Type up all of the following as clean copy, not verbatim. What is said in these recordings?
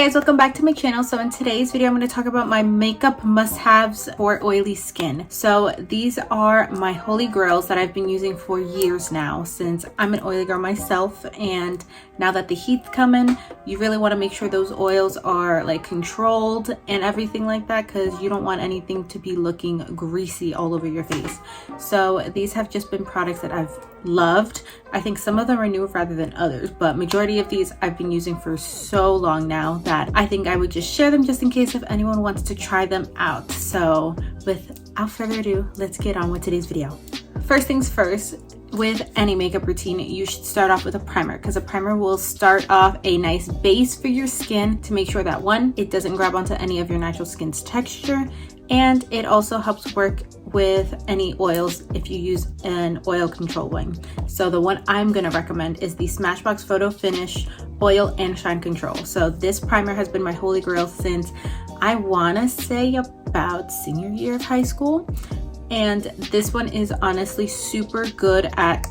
guys, welcome back to my channel. So in today's video I'm going to talk about my makeup must-haves for oily skin. So these are my holy grails that I've been using for years now, since I'm an oily girl myself, and now that the heat's coming, you really want to make sure those oils are like controlled and everything like that, because you don't want anything to be looking greasy all over your face. So these have just been products that I've loved. I think some of them are newer rather than others, but majority of these I've been using for so long now that I think I would just share them just in case if anyone wants to try them out. So without further ado, let's get on with today's video. First things first, with any makeup routine, you should start off with a primer, because a primer will start off a nice base for your skin to make sure that one, it doesn't grab onto any of your natural skin's texture, and it also helps work with any oils if you use an oil control one. So the one I'm going to recommend is the Smashbox Photo Finish Oil and Shine Control. So this primer has been my holy grail since I want to say about senior year of high school. And this one is honestly super good at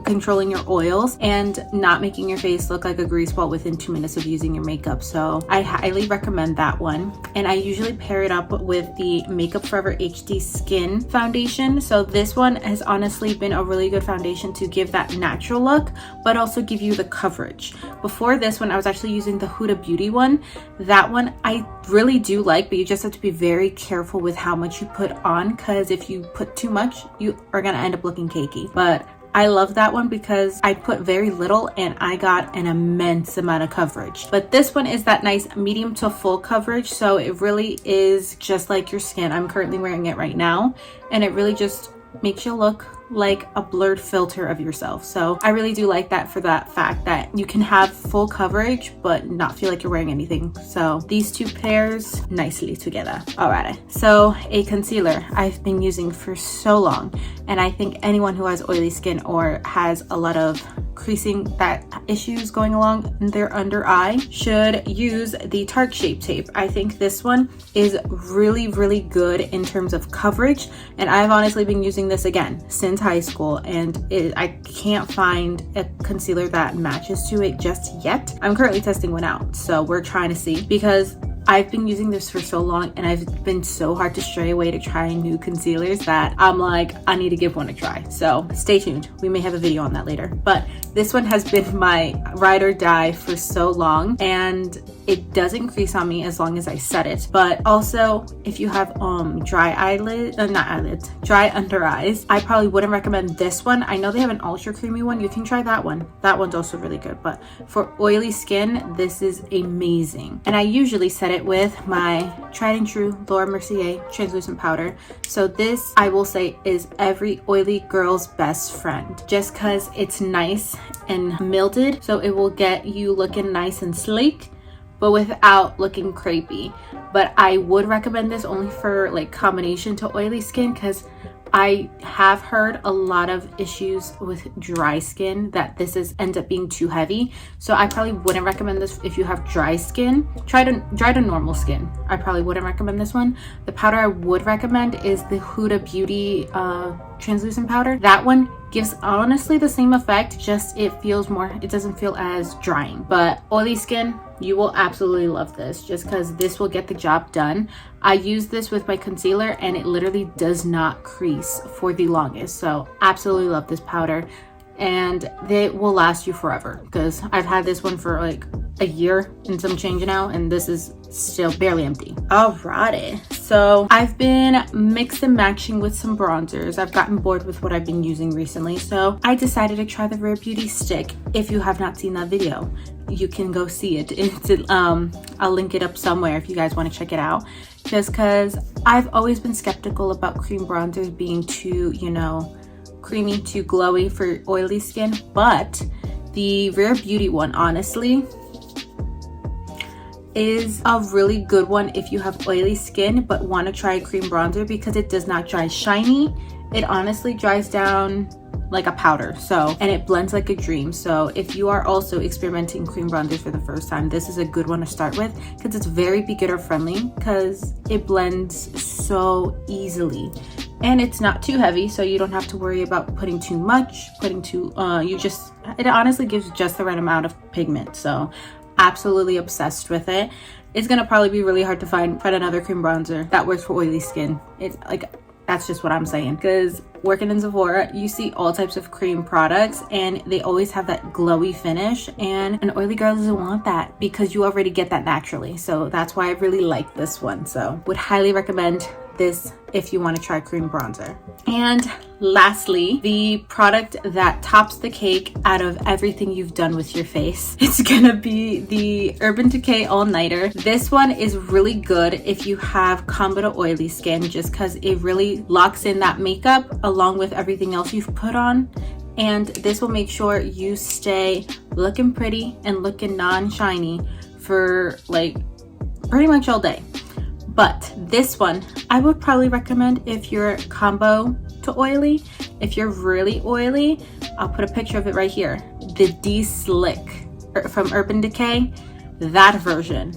controlling your oils and not making your face look like a grease ball within 2 minutes of using your makeup. So I highly recommend that one. And I usually pair it up with the Makeup Forever HD Skin Foundation. So this one has honestly been a really good foundation to give that natural look, but also give you the coverage. Before this one, I was actually using the Huda Beauty one. That one I really do like, but you just have to be very careful with how much you put on, because if you put too much, you are gonna end up looking cakey. But I love that one because I put very little and I got an immense amount of coverage. But this one is that nice medium to full coverage, so it really is just like your skin. I'm currently wearing it right now, and it really just makes you look like a blurred filter of yourself. So I really do like that, for that fact that you can have full coverage but not feel like you're wearing anything. So these two pairs nicely together. Alright, so a concealer I've been using for so long, and I think anyone who has oily skin or has a lot of creasing that issues going along in their under eye should use the Tarte Shape Tape. I think this one is really good in terms of coverage, and I've honestly been using this again since high school, and I can't find a concealer that matches to it just yet. I'm currently testing one out, so we're trying to see, because I've been using this for so long and I've been so hard to stray away to try new concealers that I'm like, I need to give one a try. So stay tuned. We may have a video on that later. But this one has been my ride or die for so long, and it doesn't crease on me as long as I set it. But also, if you have dry under eyes, I probably wouldn't recommend this one. I know they have an ultra creamy one. You can try that one. That one's also really good. But for oily skin, this is amazing. And I usually set it with my tried and true Laura Mercier translucent powder. So this, I will say, is every oily girl's best friend, just because it's nice and milded, so it will get you looking nice and sleek but without looking crepey. But I would recommend this only for like combination to oily skin, because I have heard a lot of issues with dry skin that this ends up being too heavy. So I probably wouldn't recommend this if you have dry skin. Dry to normal skin, I probably wouldn't recommend this one. The powder I would recommend is the Huda Beauty translucent powder. That one gives honestly the same effect, just it doesn't feel as drying. But oily skin, you will absolutely love this, just because this will get the job done. I use this with my concealer and it literally does not crease for the longest. So absolutely love this powder, and it will last you forever, because I've had this one for like a year and some change now, and this is still barely empty. Alrighty, so I've been mix and matching with some bronzers. I've gotten bored with what I've been using recently, so I decided to try the Rare Beauty stick. If you have not seen that video, you can go see it. I'll link it up somewhere if you guys want to check it out, just because I've always been skeptical about cream bronzers being too, creamy, too glowy for oily skin. But the Rare Beauty one, honestly, is a really good one if you have oily skin but want to try a cream bronzer, because it does not dry shiny. It honestly dries down like a powder, and it blends like a dream. So if you are also experimenting cream bronzers for the first time, this is a good one to start with, because it's very beginner friendly, because it blends so easily and it's not too heavy, so you don't have to worry about putting too much, it honestly gives just the right amount of pigment. So absolutely obsessed with it. It's gonna probably be really hard to find another cream bronzer that works for oily skin. It's like, that's just what I'm saying, because working in Sephora, you see all types of cream products and they always have that glowy finish, and an oily girl doesn't want that because you already get that naturally. So that's why I really like this one. So would highly recommend this if you want to try cream bronzer. And lastly, the product that tops the cake out of everything you've done with your face, it's gonna be the Urban Decay All Nighter. This one is really good if you have combo to oily skin, just because it really locks in that makeup along with everything else you've put on. And this will make sure you stay looking pretty and looking non-shiny for like pretty much all day. But this one I would probably recommend if you're combo to oily. If you're really oily, I'll put a picture of it right here. The D-Slick from Urban Decay, that version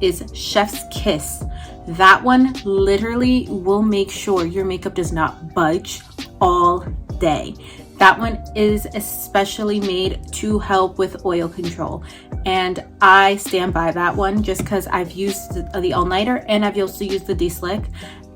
is Chef's Kiss. That one literally will make sure your makeup does not budge all day. That one is especially made to help with oil control, and I stand by that one just because I've used the All Nighter and I've also used the D-Slick,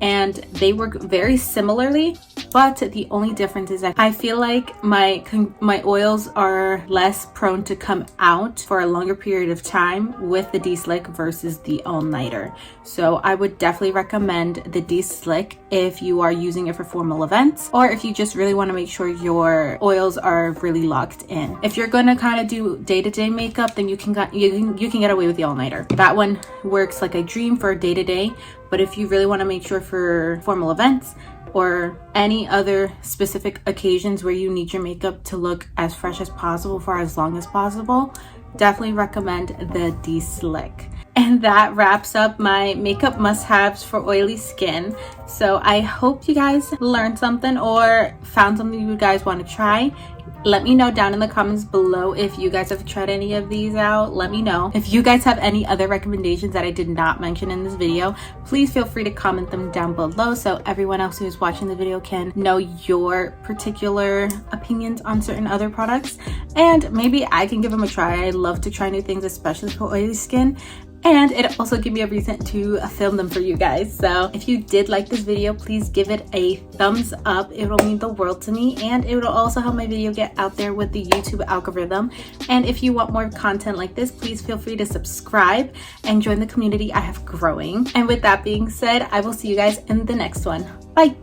and they work very similarly. But the only difference is that I feel like my oils are less prone to come out for a longer period of time with the D-Slick versus the All Nighter. So I would definitely recommend the D-Slick if you are using it for formal events, or if you just really want to make sure your oils are really locked in. If you're gonna kind of do day-to-day makeup, then you can get away with the All Nighter. That one works like a dream for day-to-day. But if you really want to make sure for formal events or any other specific occasions where you need your makeup to look as fresh as possible for as long as possible, definitely recommend the D-Slick. And that wraps up my makeup must-haves for oily skin. So I hope you guys learned something or found something you guys want to try. Let me know down in the comments below if you guys have tried any of these out. Let me know. If you guys have any other recommendations that I did not mention in this video, please feel free to comment them down below so everyone else who is watching the video can know your particular opinions on certain other products. And maybe I can give them a try. I love to try new things, especially for oily skin. And it also gave me a reason to film them for you guys. So if you did like this video, please give it a thumbs up. It will mean the world to me, and it will also help my video get out there with the YouTube algorithm. And if you want more content like this, please feel free to subscribe and join the community I have growing. And with that being said, I will see you guys in the next one. Bye.